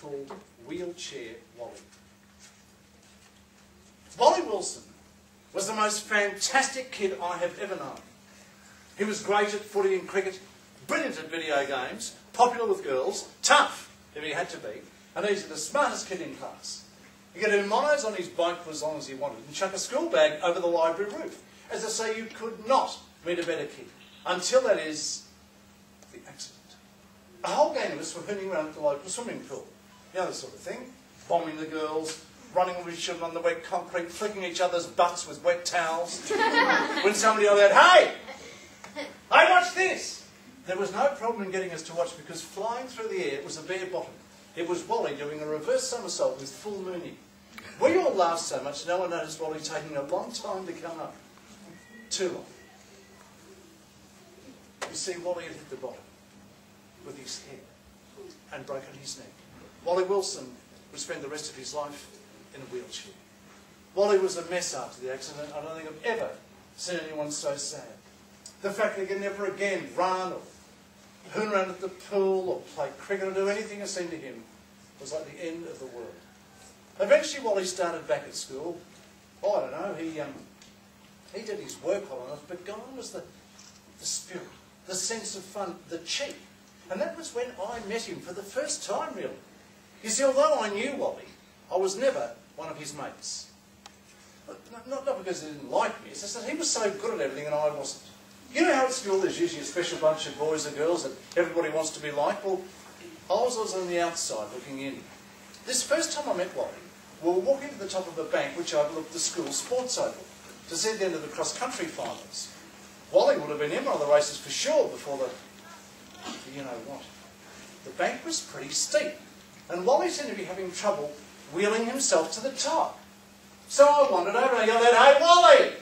called Wheelchair Wally. Wally Wilson was the most fantastic kid I have ever known. He was great at footy and cricket, brilliant at video games, popular with girls, tough if he had to be, and he's the smartest kid in class. He could do monos on his bike for as long as he wanted and chuck a school bag over the library roof. As I say, you could not meet a better kid. Until that is the accident. A whole gang of us were hooning around at the local swimming pool. You know, the sort of thing. Bombing the girls, running with each other on the wet concrete, flicking each other's butts with wet towels. When somebody yelled out, "Hey! Hey, watch this!" There was no problem in getting us to watch because flying through the air was a bare bottom. It was Wally doing a reverse somersault with full mooning. We all laughed so much no one noticed Wally taking a long time to come up. Too long. You see, Wally had hit the bottom with his head and broken his neck. Wally Wilson would spend the rest of his life in a wheelchair. Wally was a mess after the accident. I don't think I've ever seen anyone so sad. The fact that he could never again run or hoon around at the pool or play cricket or do anything that seemed to him was like the end of the world. Eventually, Wally started back at school. Oh, I don't know, he did his work well enough, but gone was the spirit, the sense of fun, the cheek. And that was when I met him for the first time, really. You see, although I knew Wally, I was never one of his mates. Not because he didn't like me, it's just that he was so good at everything and I wasn't. You know how at school there's usually a special bunch of boys and girls that everybody wants to be like? Well, I was on the outside looking in. This first time I met Wally, we were walking to the top of a bank which overlooked the school sports oval to see the end of the cross-country finals. Wally would have been in one of the races for sure before the you know what. The bank was pretty steep, and Wally seemed to be having trouble wheeling himself to the top. So I wandered over and I yelled out, "Hey, Wally!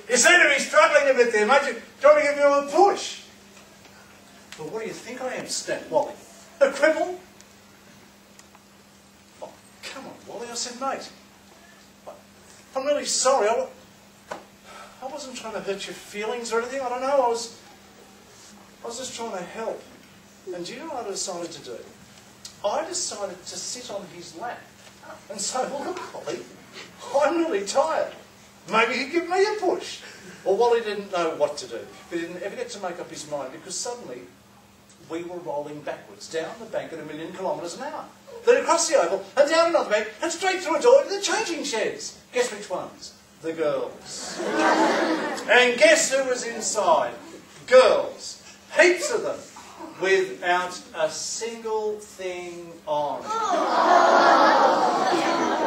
You seem to be struggling a bit there, mate. Do you want me to give you a push?" "Well, what do you think I am?" snapped Wally. "A cripple?" "Oh, come on, Wally," I said, "mate. I'm really sorry. I wasn't trying to hurt your feelings or anything. I don't know. I was just trying to help." And do you know what I decided to do? I decided to sit on his lap and say, "Well, look, Wally, I'm really tired. Maybe he'd give me a push." Well, Wally didn't know what to do. He didn't ever get to make up his mind because suddenly we were rolling backwards down the bank at 1,000,000 kilometres an hour. Then across the oval and down another bank and straight through a door into the changing sheds. Guess which ones? The girls. And guess who was inside? Girls. Heaps of them. Without a single thing on.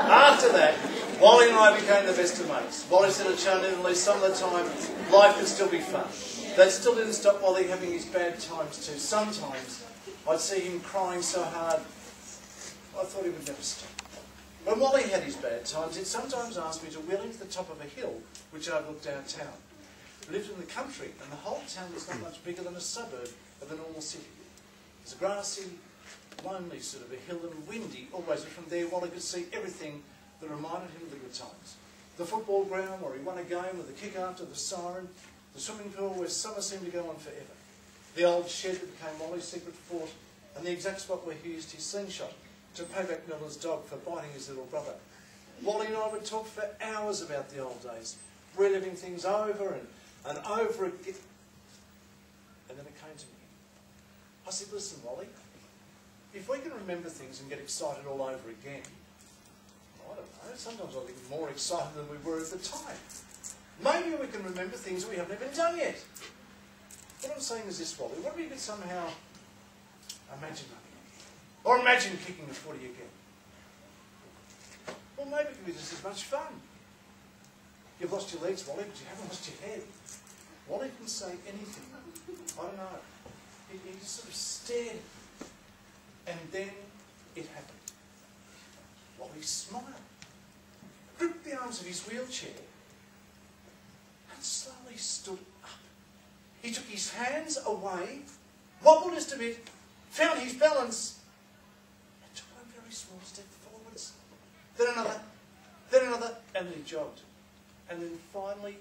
After that, Wally and I became the best of mates. Wally said at Charlie at least some of the time life could still be fun. That still didn't stop Wally having his bad times too. Sometimes I'd see him crying so hard I thought he would never stop. When Wally had his bad times, he'd sometimes ask me to wheel him to the top of a hill which overlooked our town. We lived in the country and the whole town was not much bigger than a suburb of a normal city. It was a grassy, lonely sort of a hill and windy always, but from there Wally could see everything that reminded him of the good times. The football ground where he won a game with a kick after the siren, the swimming pool where summer seemed to go on forever, the old shed that became Wally's secret fort, and the exact spot where he used his slingshot to pay back Milne's dog for biting his little brother. Wally and I would talk for hours about the old days, reliving things over and over again. And then it came to me. I said, "Listen, Wally, if we can remember things and get excited all over again," I don't know, sometimes I think more excited than we were at the time. Maybe we can remember things we haven't even done yet. What I'm saying is this, Wally, what if you could somehow imagine running? Or imagine kicking the footy again? Well, maybe it could be just as much fun. You've lost your legs, Wally, but you haven't lost your head. Wally can say anything. I don't know. He just sort of stared, and then it happened. Wally smiled, gripped the arms of his wheelchair, and slowly stood up. He took his hands away, wobbled just a bit, found his balance, and took a very small step forwards. Then another, and then he jogged. And then finally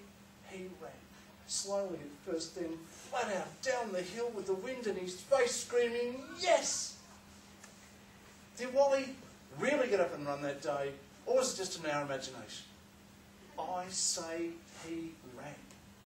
he ran. Slowly at first, then flat out down the hill with the wind in his face, screaming, "Yes!" Did Wally really get up and run that day, or was it just in our imagination? I say he ran.